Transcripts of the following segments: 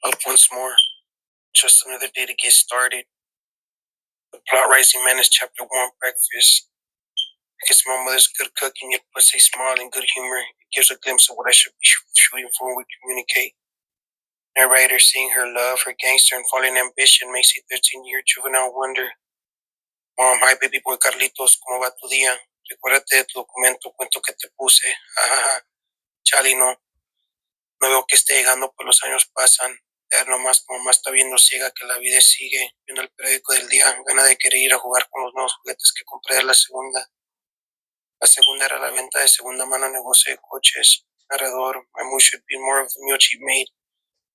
Up once more, just another day to get started. The Plot Rising Man is chapter 1, Breakfast. I guess my mother's good cooking, it puts a smile and good humor. It gives a glimpse of what I should be shooting for when we communicate. Narrator seeing her love, her gangster and fallen ambition makes a 13-year juvenile wonder. Mom, hi baby boy Carlitos, ¿cómo va tu día? Recuérdate de tu documento, cuento que te puse. Jajaja. Chali, no. No veo que esté llegando, pues los años pasan. Ya nomás, como más está viendo ciega que la vida sigue, viendo el periódico del día, gana de querer ir a jugar con los nuevos juguetes que compré de la segunda. La segunda era la venta de segunda mano, negocio de coches. Narrador, my mood should be more of the meal she made.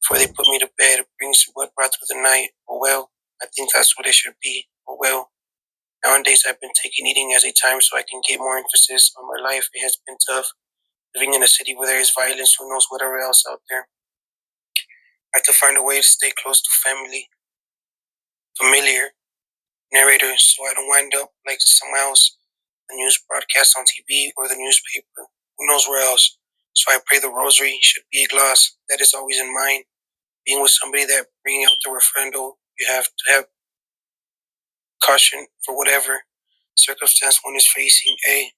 Before they put me to bed, brings what brought through the night. Oh well, I think that's what it should be. Oh well. Nowadays I've been taking eating as a time so I can get more emphasis on my life. It has been tough. Living in a city where there is violence, who knows whatever else out there. I have to find a way to stay close to family, familiar narrators, so I don't wind up like someone else, the news broadcast on TV or the newspaper. Who knows where else? So I pray the rosary should be a gloss that is always in mind. Being with somebody that bringing out the refrendo, you have to have caution for whatever circumstance one is facing. A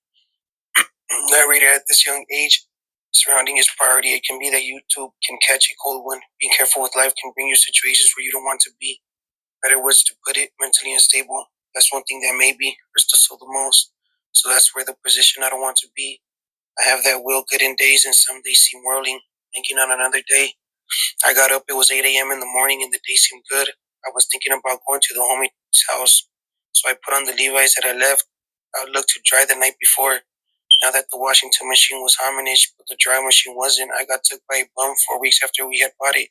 narrator at this young age surrounding his priority, it can be that YouTube can catch a cold one. Being careful with life can bring you situations where you don't want to be. Better words to put it, mentally unstable. That's one thing that maybe hurts the soul the most. So that's where the position I don't want to be. I have that will good in days and some days seem whirling, thinking on another day. I got up, it was 8 a.m. in the morning and the day seemed good. I was thinking about going to the homie's house. So I put on the Levi's that I left. I looked to dry the night before. Now that the Washington machine was homage, but the dry machine wasn't, I got took by a bum 4 weeks after we had bought it.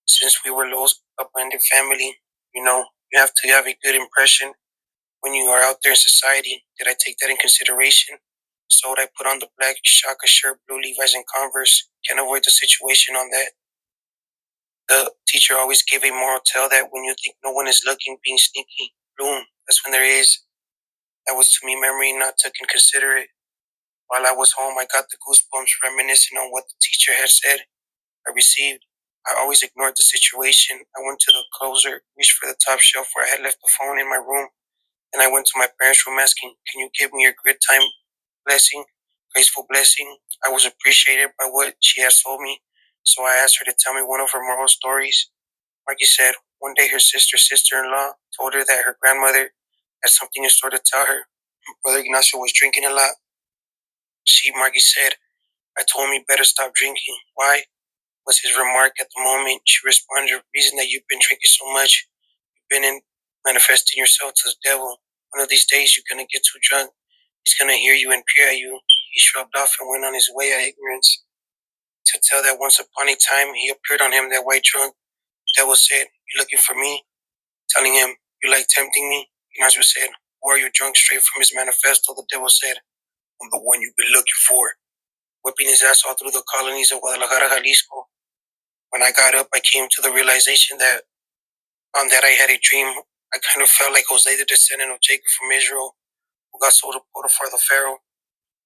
Since we were low abundant family, you have to have a good impression when you are out there in society. Did I take that in consideration? So I put on the black shaka shirt, blue Levi's, and Converse. Can't avoid the situation on that. The teacher always gave a moral tale that when you think no one is looking, being sneaky, boom, that's when there is. That was to me memory not taken considerate. While I was home, I got the goosebumps reminiscing on what the teacher had said. I received. I always ignored the situation. I went to the closet, reached for the top shelf where I had left the phone in my room, and I went to my parents' room asking, "Can you give me your good time blessing, graceful blessing?" I was appreciated by what she had told me, so I asked her to tell me one of her moral stories. Marky said, one day her sister-in-law told her that her grandmother had something in store to tell her. Brother Ignacio was drinking a lot. Marky said, I told him he better stop drinking. Why? Was his remark at the moment. She responded, the reason that you've been drinking so much, you've been manifesting yourself to the devil. One of these days you're going to get too drunk. He's going to hear you and peer at you. He shrugged off and went on his way at ignorance. To tell that once upon a time he appeared on him, that white drunk. The devil said, you looking for me? Telling him, you like tempting me? Ignacio said, who are you drunk? Straight from his manifesto, the devil said, I'm the one you've been looking for. Whipping his ass all through the colonies of Guadalajara, Jalisco. When I got up, I came to the realization that on that I had a dream. I kind of felt like Jose, the descendant of Jacob from Israel, who got sold to Potiphar the Pharaoh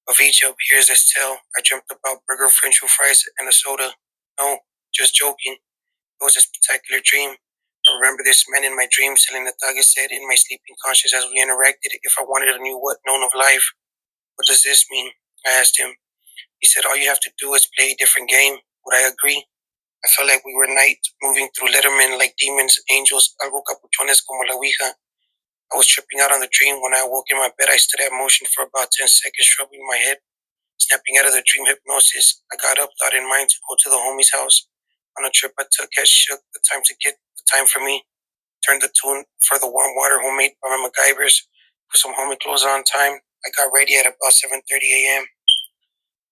of Egypt. Here's this tale. I dreamt about burger, French fries, and a soda. No, just joking. It was a spectacular dream. I remember this man in my dream, selling the Taga said in my sleeping conscious as we interacted, if I wanted a new what known of life. What does this mean? I asked him. He said, all you have to do is play a different game. Would I agree? I felt like we were knights moving through Letterman like demons, angels, algo capuchones como la ouija. I was tripping out on the dream. When I awoke in my bed, I stood at motion for about 10 seconds, rubbing my head, snapping out of the dream hypnosis. I got up, thought in mind to go to the homie's house. On a trip I took, I shook the time to get the time for me. Turned the tune for the warm water homemade by my MacGyvers. Put some homie clothes on time. I got ready at about 7:30 a.m.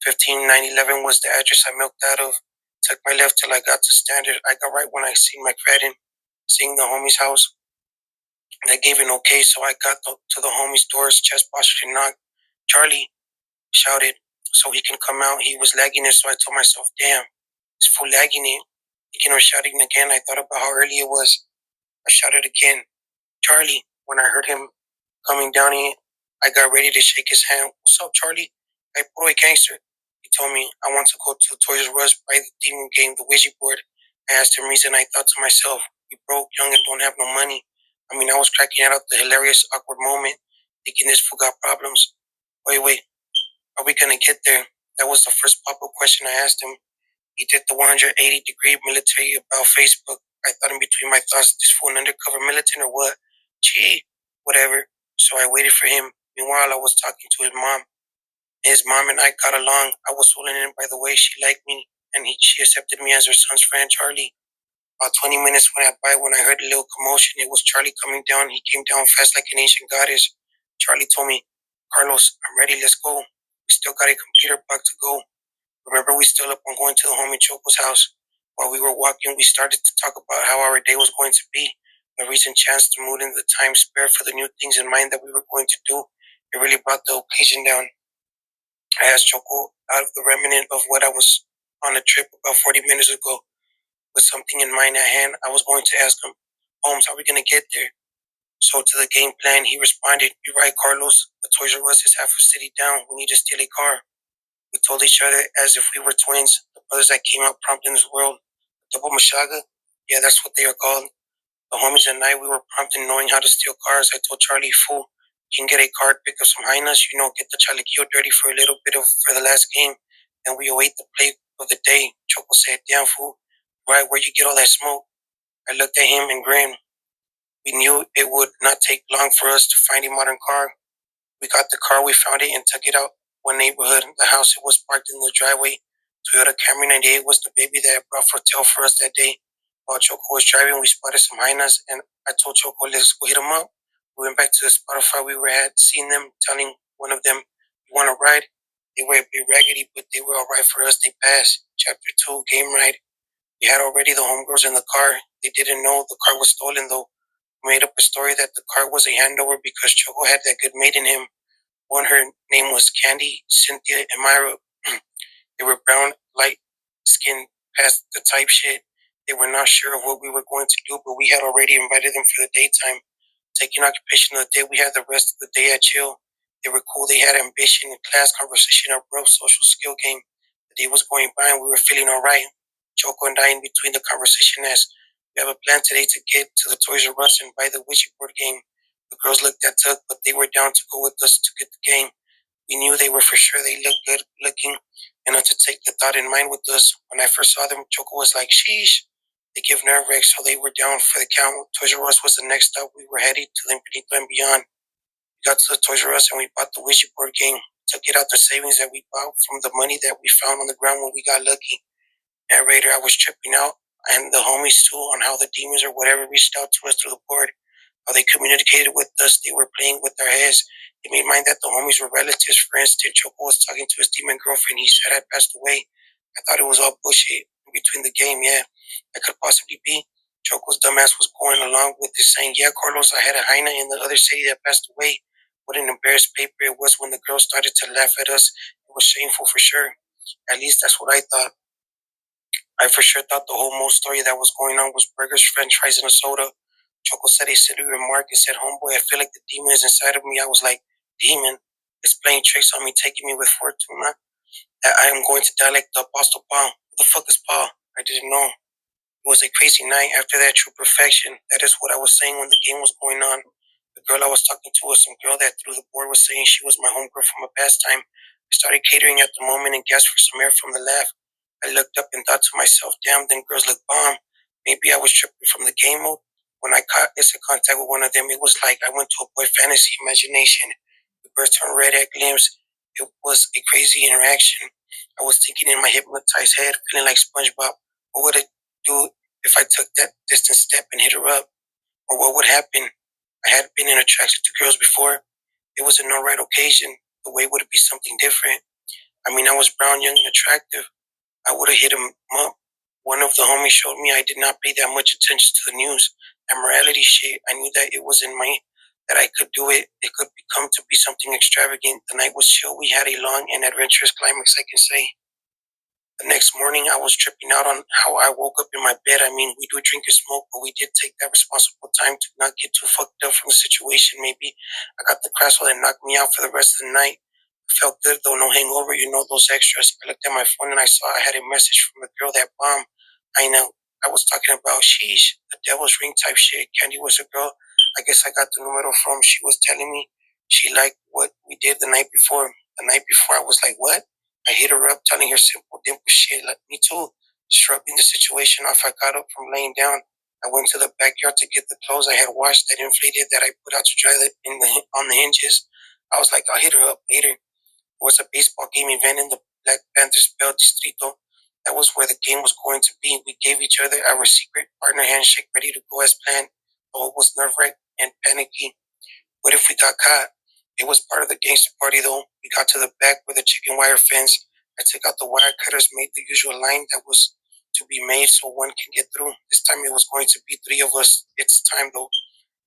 15911 was the address I milked out of. Took my left till I got to Standard. I got right when I seen McFadden, seeing the homie's house. They gave an okay, so I got to the homie's doors, chest postured and knocked. Charlie shouted, so he can come out. He was lagging it, so I told myself, damn, it's full lagging it. Thinking of shouting again, I thought about how early it was. I shouted again, Charlie. When I heard him coming down here, I got ready to shake his hand. What's up, Charlie? Hey, boy, gangster. He told me, I want to go to Toys R Us, buy the demon game, the Ouija board. I asked him reason. I thought to myself, we broke, young, and don't have no money. I was cracking out the hilarious, awkward moment, thinking this fool got problems. Wait, are we gonna get there? That was the first pop-up question I asked him. He did the 180-degree military about Facebook. I thought in between my thoughts, this fool an undercover militant or what? Gee, whatever. So I waited for him. Meanwhile, I was talking to his mom. His mom and I got along. I was swollen in by the way she liked me, and she accepted me as her son's friend, Charlie. About 20 minutes went by when I heard a little commotion. It was Charlie coming down. He came down fast like an ancient goddess. Charlie told me, Carlos, I'm ready. Let's go. We still got a computer bug to go. Remember, we still up on going to the homie Choco's house. While we were walking, we started to talk about how our day was going to be. The recent chance to mood and the time spared for the new things in mind that we were going to do. It really brought the occasion down. I asked Choco out of the remnant of what I was on a trip about 40 minutes ago. With something in mind at hand, I was going to ask him, Holmes, how are we going to get there? So to the game plan, he responded, you're right, Carlos. The Toys R Us is half a city down. We need to steal a car. We told each other as if we were twins, the brothers that came out prompt in this world. Double Mashaga? Yeah, that's what they are called. The homies and I, we were prompt in knowing how to steal cars. I told Charlie, fool, you can get a card, pick up some hyenas, get the chalequillo dirty for a little bit for the last game. Then we await the play of the day. Choco said, damn, fool, right, where you get all that smoke? I looked at him and grinned. We knew it would not take long for us to find a modern car. We got the car, we found it, and took it out one neighborhood. The house it was parked in the driveway. Toyota Camry 98 was the baby that I brought for tail for us that day. While Choco was driving, we spotted some hyenas, and I told Choco, let's go hit them up. We went back to the Spotify we had seen them, telling one of them, you want to ride? They were a bit raggedy, but they were all right for us. They passed. Chapter 2, game ride. We had already the homegirls in the car. They didn't know the car was stolen, though. We made up a story that the car was a handover because Choco had that good mate in him. One, her name was Candy, Cynthia, and Myra. They were brown, light skinned, past the type shit. They were not sure of what we were going to do, but we had already invited them for the daytime. Taking occupation of the day, we had the rest of the day at chill. They were cool, they had ambition, class conversation, a rough social skill game. The day was going by and we were feeling alright. Choco and I in between the conversation asked, we have a plan today to get to the Toys R Us and buy the Ouija board game. The girls looked at Tuck, but they were down to go with us to get the game. We knew they were for sure. They looked good looking enough to take the thought in mind with us. When I first saw them, Choco was like, sheesh. They give nerve wreck, so they were down for the count. Toys R Us was the next stop. We were headed to the Infinito and beyond. We got to the Toys R Us and we bought the Ouija board game. Took it out the savings that we bought from the money that we found on the ground when we got lucky. Narrator, I was tripping out, and the homies too, on how the demons or whatever reached out to us through the board. How they communicated with us. They were playing with our heads. They made mind that the homies were relatives. For instance, Choco was talking to his demon girlfriend he said had passed away. I thought it was all bullshit in between the game, yeah. That could possibly be. Choco's dumbass was going along with this saying, yeah, Carlos, I had a hyena in the other city that passed away. What an embarrassed paper it was when the girls started to laugh at us. It was shameful for sure. At least that's what I thought. I for sure thought the whole most story that was going on was burgers, french fries, and a soda. Choco said a silly remark and said, homeboy, I feel like the demon is inside of me. I was like, demon? It's playing tricks on me, taking me with Fortuna. I am going to die like the Apostle Paul. Who the fuck is Paul? I didn't know. It was a crazy night. After that, true perfection. That is what I was saying when the game was going on. The girl I was talking to was some girl that through the board was saying she was my homegirl from a past time. I started catering at the moment and gasped for some air from the laugh. I looked up and thought to myself, damn, them girls look bomb. Maybe I was tripping from the game mode. When I caught instant contact with one of them, it was like I went to a boy fantasy imagination. The birds turned red at glimpse. It was a crazy interaction. I was thinking in my hypnotized head, feeling like SpongeBob. What would I do if I took that distant step and hit her up? Or what would happen? I had been in attraction to girls before. It was a no right occasion. The way would it be something different? I was brown, young, and attractive. I would have hit him up. One of the homies showed me I did not pay that much attention to the news. That morality shit, I knew that it was in my, that I could do it. It could become to be something extravagant. The night was chill. We had a long and adventurous climax, I can say. The next morning, I was tripping out on how I woke up in my bed. We do drink and smoke, but we did take that responsible time to not get too fucked up from the situation. Maybe I got the crash that knocked me out for the rest of the night. I felt good though, no hangover, those extras. I looked at my phone and I saw I had a message from the girl that bombed. I know. I was talking about, sheesh, the devil's ring type shit. Candy was a girl. I guess I got the numero from. She was telling me she liked what we did the night before. The night before, I was like, what? I hit her up, telling her simple, dimple shit. Like, me too. Shrugging the situation off, I got up from laying down. I went to the backyard to get the clothes I had washed that inflated that I put out to dry on the hinges. I was like, I'll hit her up later. It was a baseball game event in the Black Panthers Bell Distrito. That was where the game was going to be. We gave each other our secret partner handshake, ready to go as planned. Though it was nerve-wracked and panicky. What if we got caught? It was part of the gangster party, though. We got to the back where the chicken wire fence. I took out the wire cutters, made the usual line that was to be made so one can get through. This time it was going to be three of us. It's time, though.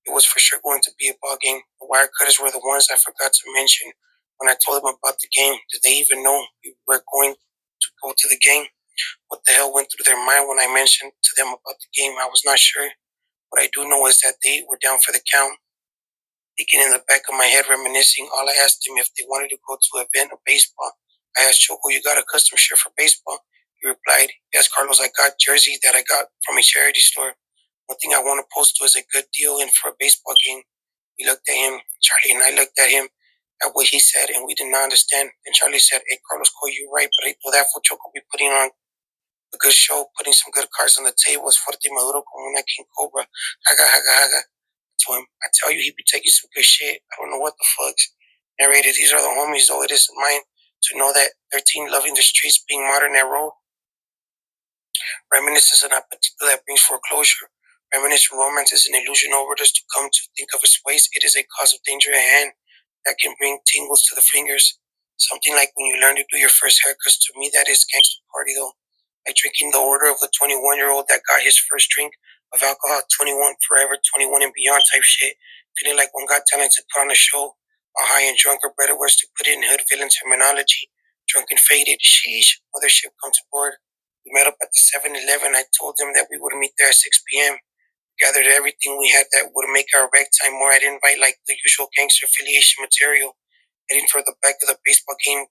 It was for sure going to be a ball game. The wire cutters were the ones I forgot to mention. When I told them about the game, did they even know we were going to go to the game? What the hell went through their mind when I mentioned to them about the game? I was not sure. What I do know is that they were down for the count. Thinking in the back of my head, reminiscing, all I asked them if they wanted to go to an event of baseball. I asked Choco, you got a custom shirt for baseball? He replied, yes, Carlos, I got jersey that I got from a charity store. One thing I want to post to is a good deal in for a baseball game. We looked at him, Charlie and I looked at him, at what he said, and we did not understand. And Charlie said, hey, Carlos, you're right, but I told that for Choco be putting on a good show, putting some good cards on the table. Es fuerte y maduro como una King Cobra. Haga, haga, haga. To him, I tell you, he be taking some good shit. I don't know what the fuck's narrated. These are the homies, though. It isn't mine to know that 13 loving the streets, being modern and road. Reminiscence is not particular that brings foreclosure. Reminiscent romance is an illusion over us to come to think of its ways. It is a cause of danger at hand that can bring tingles to the fingers. Something like when you learn to do your first haircuts. To me, that is gangster party, though. Like drinking the order of the 21-year-old that got his first drink of alcohol, 21 forever, 21 and beyond type shit. Feeling like one got talent to put on a show. All high and drunk or better words to put it in hood villain terminology. Drunk and faded, sheesh, mothership comes aboard. We met up at the 7-Eleven. I told them that we would meet there at 6 p.m. Gathered everything we had that would make our reg time more. I'd invite like the usual gangster affiliation material. Heading toward the back of the baseball game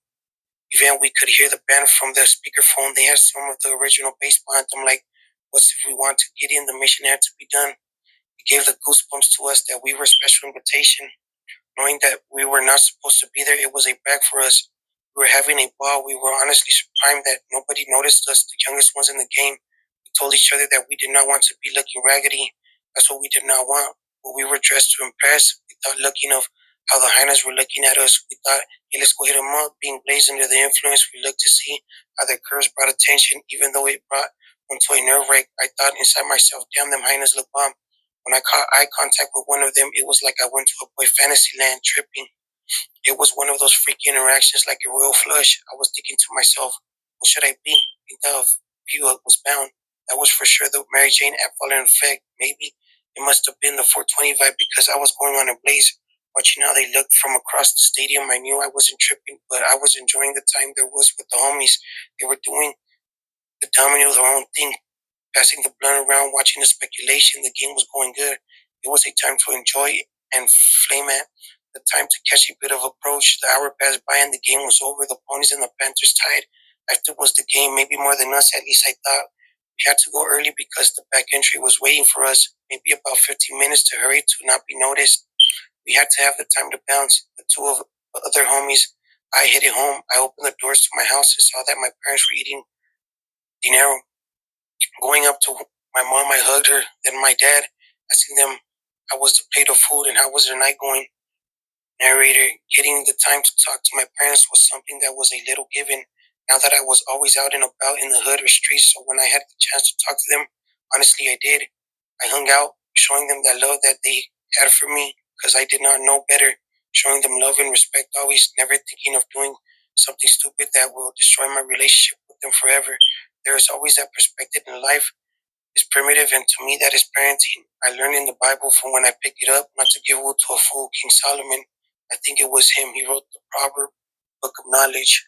event, we could hear the band from the speakerphone. They had some of the original baseball anthem, like "What's if we want to get in? The mission had to be done." It gave the goosebumps to us that we were a special invitation. Knowing that we were not supposed to be there, it was a brag for us. We were having a ball. We were honestly surprised that nobody noticed us, the youngest ones in the game. We told each other that we did not want to be looking raggedy. That's what we did not want. But we were dressed to impress. We thought looking of how the hyenas were looking at us. We thought, hey, let's go hit them up. Being blazed under the influence, we looked to see how their curves brought attention, even though it brought one to a nerve wreck. I thought inside myself, damn, them hyenas look bomb. When I caught eye contact with one of them, it was like I went to a boy fantasy land tripping. It was one of those freaky interactions like a royal flush. I was thinking to myself, what should I be? The view was bound. That was for sure the Mary Jane app fallen in effect. Maybe it must have been the 420 vibe because I was going on a blaze. Watching how they looked from across the stadium, I knew I wasn't tripping, but I was enjoying the time there was with the homies. They were doing the domino their own thing, passing the blunt around, watching the speculation. The game was going good. It was a time to enjoy and flame at. The time to catch a bit of approach. The hour passed by and the game was over. The ponies and the Panthers tied. After was the game, maybe more than us, at least I thought. We had to go early because the back entry was waiting for us. Maybe about 15 minutes to hurry to not be noticed. We had to have the time to bounce. The two of the other homies, I hit it home. I opened the doors to my house and saw that my parents were eating dinero. Going up to my mom, I hugged her. Then my dad, asking them how was the plate of food and how was their night going. Narrator, getting the time to talk to my parents was something that was a little given. Now that I was always out and about in the hood or streets, so when I had the chance to talk to them, honestly, I did. I hung out, showing them that love that they had for me, because I did not know better. Showing them love and respect, always never thinking of doing something stupid that will destroy my relationship with them forever. There is always that perspective in life is primitive, and to me, that is parenting. I learned in the Bible from when I picked it up not to give wool to a fool. King Solomon, I think it was him. He wrote the proverb, book of knowledge.